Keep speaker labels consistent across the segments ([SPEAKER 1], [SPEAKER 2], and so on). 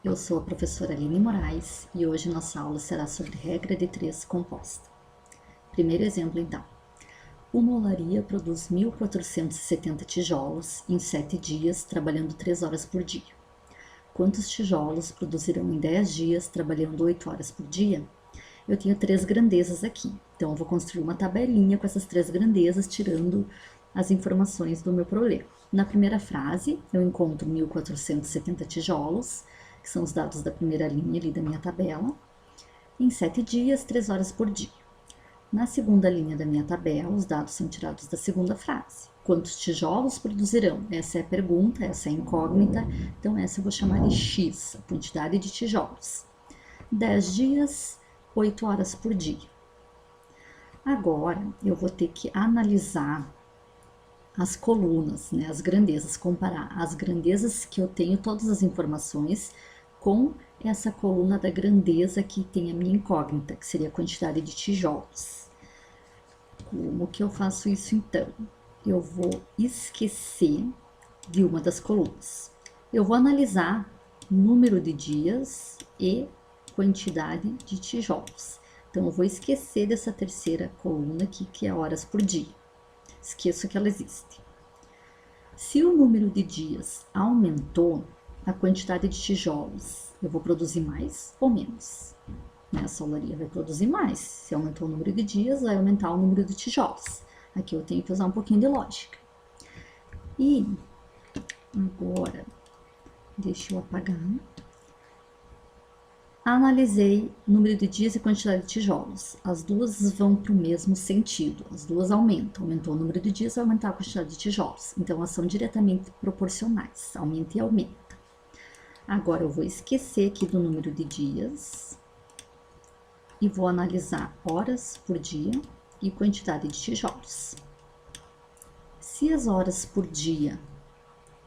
[SPEAKER 1] Eu sou a professora Aline Moraes e hoje nossa aula será sobre regra de 3 composta. Primeiro exemplo, então. Uma olaria produz 1.470 tijolos em 7 dias, trabalhando 3 horas por dia. Quantos tijolos produzirão em 10 dias, trabalhando 8 horas por dia? Eu tenho 3 grandezas aqui, então eu vou construir uma tabelinha com essas 3 grandezas, tirando as informações do meu problema. Na primeira frase, eu encontro 1.470 tijolos, que são os dados da primeira linha ali da minha tabela, em 7 dias, 3 horas por dia. Na segunda linha da minha tabela, os dados são tirados da segunda frase. Quantos tijolos produzirão? Essa é a pergunta, essa é a incógnita, então essa eu vou chamar de X, a quantidade de tijolos. 10 dias, 8 horas por dia. Agora, eu vou ter que analisar as colunas, né, as grandezas, comparar as grandezas que eu tenho, todas as informações, com essa coluna da grandeza que tem a minha incógnita, que seria a quantidade de tijolos. Como que eu faço isso então? Eu vou esquecer de uma das colunas. Eu vou analisar número de dias e quantidade de tijolos. Então, eu vou esquecer dessa terceira coluna aqui, que é horas por dia. Esqueço que ela existe. Se o número de dias aumentou, a quantidade de tijolos, eu vou produzir mais ou menos? Essa olaria vai produzir mais. Se aumentou o número de dias, vai aumentar o número de tijolos. Aqui eu tenho que usar um pouquinho de lógica. E agora, deixa eu apagar. Analisei número de dias e quantidade de tijolos. As duas vão para o mesmo sentido, as duas aumentam. Aumentou o número de dias, vai aumentar a quantidade de tijolos. Então, elas são diretamente proporcionais, aumenta e aumenta. Agora, eu vou esquecer aqui do número de dias e vou analisar horas por dia e quantidade de tijolos. Se as horas por dia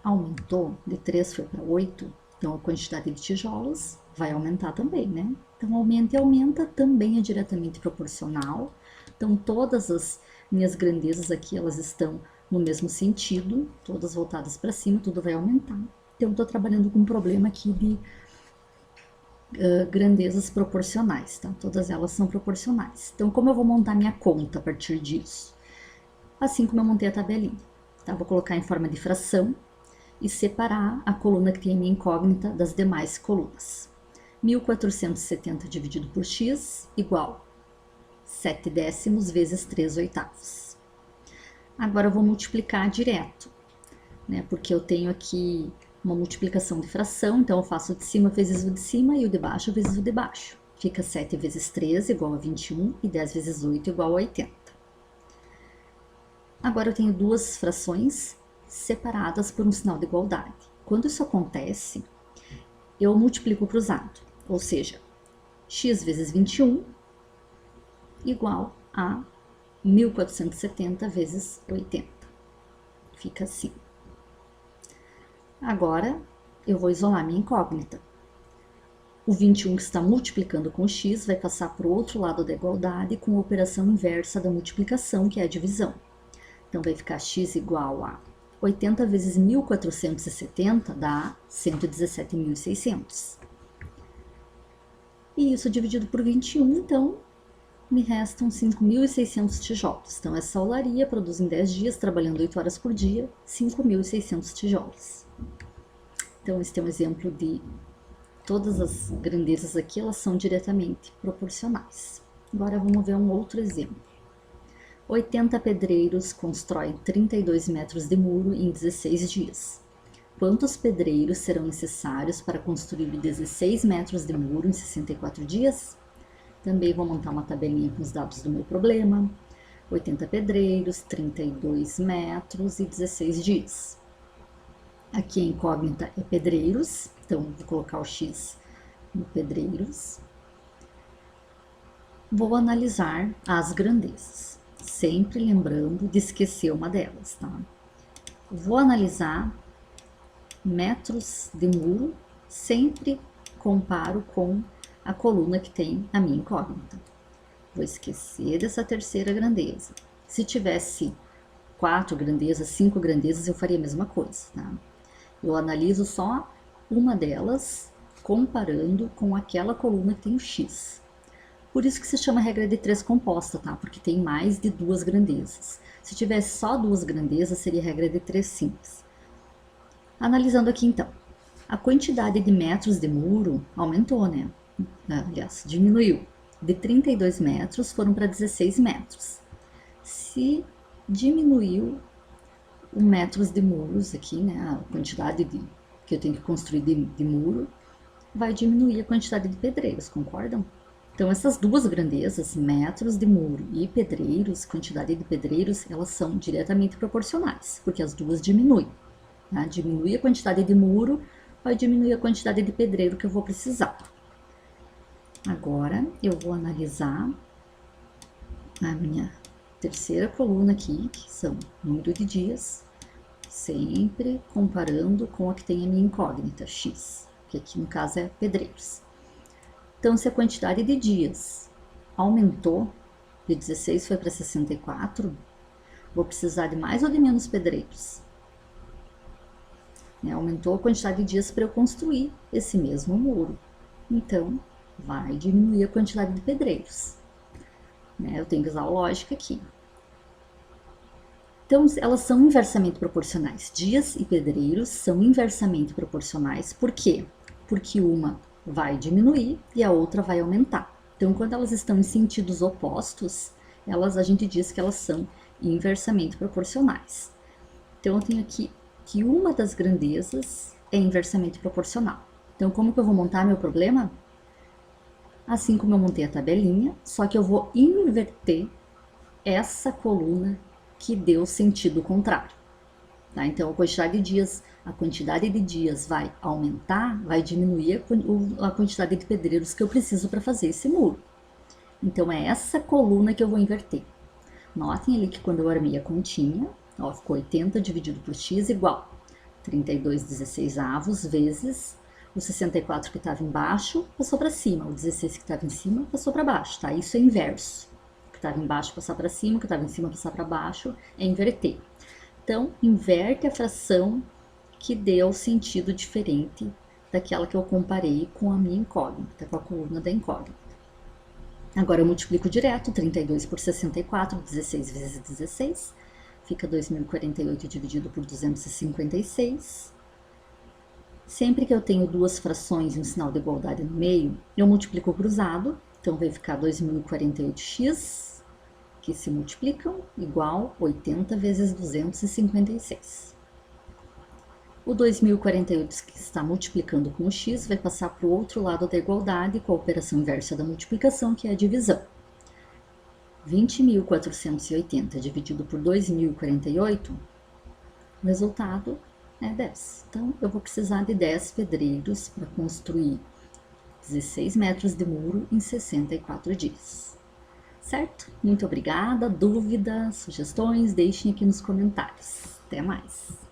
[SPEAKER 1] aumentou, de 3 foi para 8, então a quantidade de tijolos vai aumentar também, né? Então, aumenta e aumenta também é diretamente proporcional. Então, todas as minhas grandezas aqui, elas estão no mesmo sentido, todas voltadas para cima, tudo vai aumentar. Então, estou trabalhando com um problema aqui de grandezas proporcionais, tá? Todas elas são proporcionais. Então, como eu vou montar minha conta a partir disso? Assim como eu montei a tabelinha, tá? Vou colocar em forma de fração e separar a coluna que tem a minha incógnita das demais colunas. 1.470 dividido por x igual 7 décimos vezes 3 oitavos. Agora eu vou multiplicar direto, né? Porque eu tenho aqui uma multiplicação de fração, então eu faço o de cima vezes o de cima e o de baixo vezes o de baixo. Fica 7 vezes 3 igual a 21 e 10 vezes 8 igual a 80. Agora eu tenho duas frações separadas por um sinal de igualdade. Quando isso acontece, eu multiplico cruzado, ou seja, x vezes 21 igual a 1.470 vezes 80. Fica assim. Agora, eu vou isolar minha incógnita. O 21 que está multiplicando com x vai passar para o outro lado da igualdade com a operação inversa da multiplicação, que é a divisão. Então, vai ficar x igual a 80 vezes 1.470 dá 117.600. E isso dividido por 21, então, me restam 5.600 tijolos. Então, essa olaria produz em 10 dias, trabalhando 8 horas por dia, 5.600 tijolos. Então, esse é um exemplo de todas as grandezas aqui, elas são diretamente proporcionais. Agora, vamos ver um outro exemplo. 80 pedreiros constroem 32 metros de muro em 16 dias. Quantos pedreiros serão necessários para construir 16 metros de muro em 64 dias? Também vou montar uma tabelinha com os dados do meu problema. 80 pedreiros, 32 metros e 16 dias. Aqui a incógnita é pedreiros, então vou colocar o X no pedreiros. Vou analisar as grandezas, sempre lembrando de esquecer uma delas, tá? Vou analisar metros de muro, sempre comparo com a coluna que tem a minha incógnita. Vou esquecer dessa terceira grandeza. Se tivesse 4 grandezas, 5 grandezas, eu faria a mesma coisa, tá? Eu analiso só uma delas comparando com aquela coluna que tem o x. Por isso que se chama regra de 3 composta, tá? Porque tem mais de 2 grandezas. Se tivesse só 2 grandezas, seria regra de 3 simples. Analisando aqui então, a quantidade de metros de muro aumentou, né? Aliás, diminuiu. De 32 metros foram para 16 metros. Se diminuiu o metros de muros aqui, né? A quantidade que eu tenho que construir de muro, vai diminuir a quantidade de pedreiros, concordam? Então, essas duas grandezas, metros de muro e pedreiros, quantidade de pedreiros, elas são diretamente proporcionais, porque as duas diminuem. Tá? Diminui a quantidade de muro, vai diminuir a quantidade de pedreiro que eu vou precisar. Agora, eu vou analisar a minha terceira coluna aqui, que são número de dias, sempre comparando com a que tem a minha incógnita, x, que aqui no caso é pedreiros. Então, se a quantidade de dias aumentou, de 16 foi para 64, vou precisar de mais ou de menos pedreiros? Aumentou a quantidade de dias para eu construir esse mesmo muro. Então, vai diminuir a quantidade de pedreiros. Eu tenho que usar a lógica aqui. Então, elas são inversamente proporcionais. Dias e pedreiros são inversamente proporcionais. Por quê? Porque uma vai diminuir e a outra vai aumentar. Então, quando elas estão em sentidos opostos, a gente diz que elas são inversamente proporcionais. Então, eu tenho aqui que uma das grandezas é inversamente proporcional. Então, como que eu vou montar meu problema? Assim como eu montei a tabelinha, só que eu vou inverter essa coluna que deu sentido contrário. Tá? Então, a quantidade de dias vai aumentar, vai diminuir a quantidade de pedreiros que eu preciso para fazer esse muro. Então, é essa coluna que eu vou inverter. Notem ali que quando eu armei a continha, ó, ficou 80 dividido por x igual 32/16 vezes o 64 que estava embaixo passou para cima, o 16 que estava em cima passou para baixo, tá? Isso é inverso. O que estava embaixo passar para cima, o que estava em cima passar para baixo, é inverter. Então, inverte a fração que deu sentido diferente daquela que eu comparei com a minha incógnita, com a coluna da incógnita. Agora eu multiplico direto, 32 por 64, 16 vezes 16, fica 2048 dividido por 256. Sempre que eu tenho duas frações e um sinal de igualdade no meio, eu multiplico cruzado, então vai ficar 2048x, que se multiplicam, igual 80 vezes 256. O 2048 que está multiplicando com o x vai passar para o outro lado da igualdade com a operação inversa da multiplicação, que é a divisão. 20.480 dividido por 2.048, o resultado é 10. Então, eu vou precisar de 10 pedreiros para construir 16 metros de muro em 64 dias. Certo? Muito obrigada. Dúvidas, sugestões, deixem aqui nos comentários. Até mais!